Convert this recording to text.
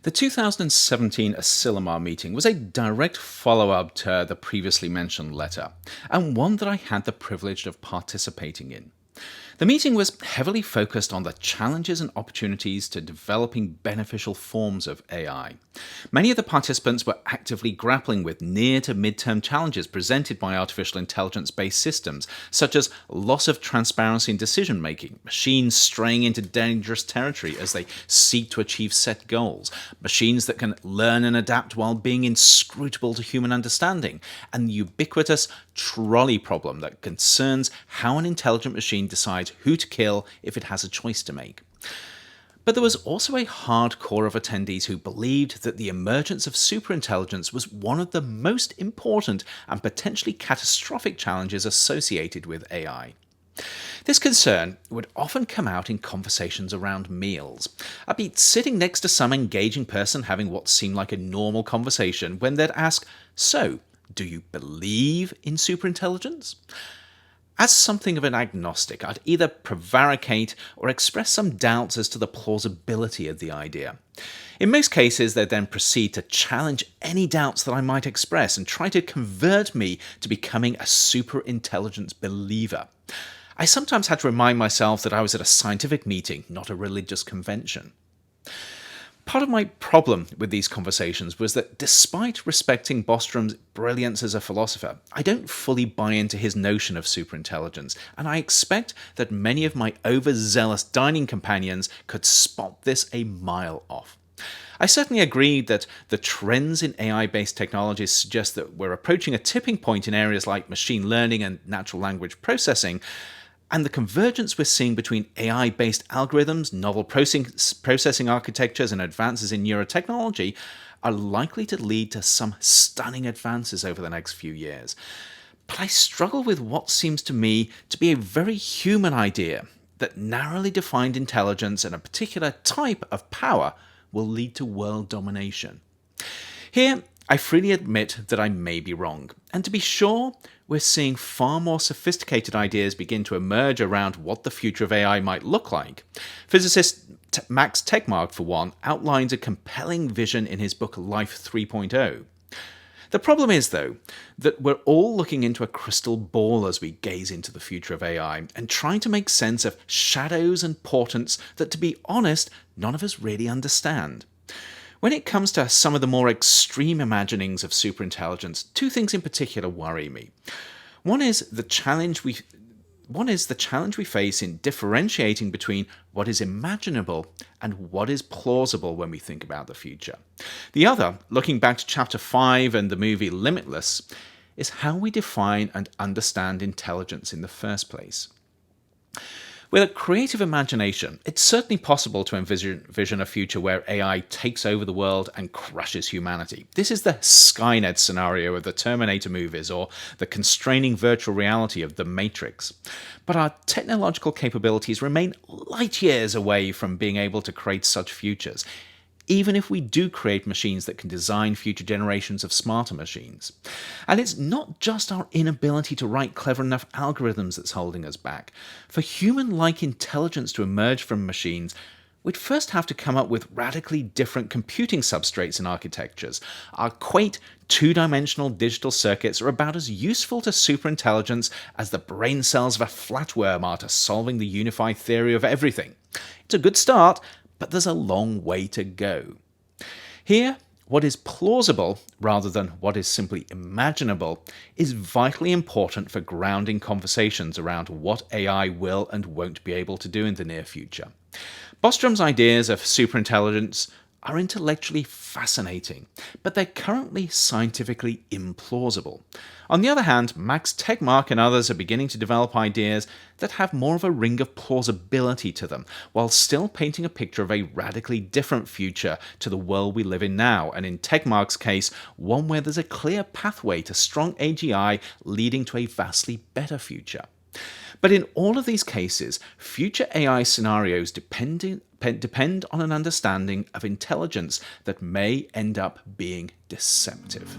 The 2017 Asilomar meeting was a direct follow-up to the previously mentioned letter, and one that I had the privilege of participating in. The meeting was heavily focused on the challenges and opportunities to developing beneficial forms of AI. Many of the participants were actively grappling with near to mid-term challenges presented by artificial intelligence-based systems, such as loss of transparency in decision-making, machines straying into dangerous territory as they seek to achieve set goals, machines that can learn and adapt while being inscrutable to human understanding, and the ubiquitous trolley problem that concerns how an intelligent machine decides who to kill if it has a choice to make. But there was also a hard core of attendees who believed that the emergence of superintelligence was one of the most important and potentially catastrophic challenges associated with AI. This concern would often come out in conversations around meals. I'd be sitting next to some engaging person having what seemed like a normal conversation when they'd ask, "So, do you believe in superintelligence?" As something of an agnostic, I'd either prevaricate or express some doubts as to the plausibility of the idea. In most cases, they'd then proceed to challenge any doubts that I might express and try to convert me to becoming a superintelligence believer. I sometimes had to remind myself that I was at a scientific meeting, not a religious convention. Part of my problem with these conversations was that despite respecting Bostrom's brilliance as a philosopher, I don't fully buy into his notion of superintelligence, and I expect that many of my overzealous dining companions could spot this a mile off. I certainly agree that the trends in AI-based technologies suggest that we're approaching a tipping point in areas like machine learning and natural language processing, and the convergence we're seeing between AI-based algorithms, novel processing architectures, and advances in neurotechnology are likely to lead to some stunning advances over the next few years. But I struggle with what seems to me to be a very human idea that narrowly defined intelligence and a particular type of power will lead to world domination. Here, I freely admit that I may be wrong, and to be sure, we're seeing far more sophisticated ideas begin to emerge around what the future of AI might look like. Physicist Max Tegmark, for one, outlines a compelling vision in his book Life 3.0. The problem is, though, that we're all looking into a crystal ball as we gaze into the future of AI and trying to make sense of shadows and portents that, to be honest, none of us really understand. When it comes to some of the more extreme imaginings of superintelligence, two things in particular worry me. One is the challenge we face in differentiating between what is imaginable and what is plausible when we think about the future. The other, looking back to Chapter 5 and the movie Limitless, is how we define and understand intelligence in the first place. With a creative imagination, it's certainly possible to envision a future where AI takes over the world and crushes humanity. This is the Skynet scenario of the Terminator movies or the constraining virtual reality of The Matrix. But our technological capabilities remain light years away from being able to create such futures, even if we do create machines that can design future generations of smarter machines. And it's not just our inability to write clever enough algorithms that's holding us back. For human-like intelligence to emerge from machines, we'd first have to come up with radically different computing substrates and architectures. Our quaint, two-dimensional digital circuits are about as useful to superintelligence as the brain cells of a flatworm are to solving the unified theory of everything. It's a good start, but there's a long way to go. Here, what is plausible, rather than what is simply imaginable, is vitally important for grounding conversations around what AI will and won't be able to do in the near future. Bostrom's ideas of superintelligence are intellectually fascinating, but they're currently scientifically implausible. On the other hand, Max Tegmark and others are beginning to develop ideas that have more of a ring of plausibility to them, while still painting a picture of a radically different future to the world we live in now, and in Tegmark's case, one where there's a clear pathway to strong AGI leading to a vastly better future. But in all of these cases, future AI scenarios depend on an understanding of intelligence that may end up being deceptive.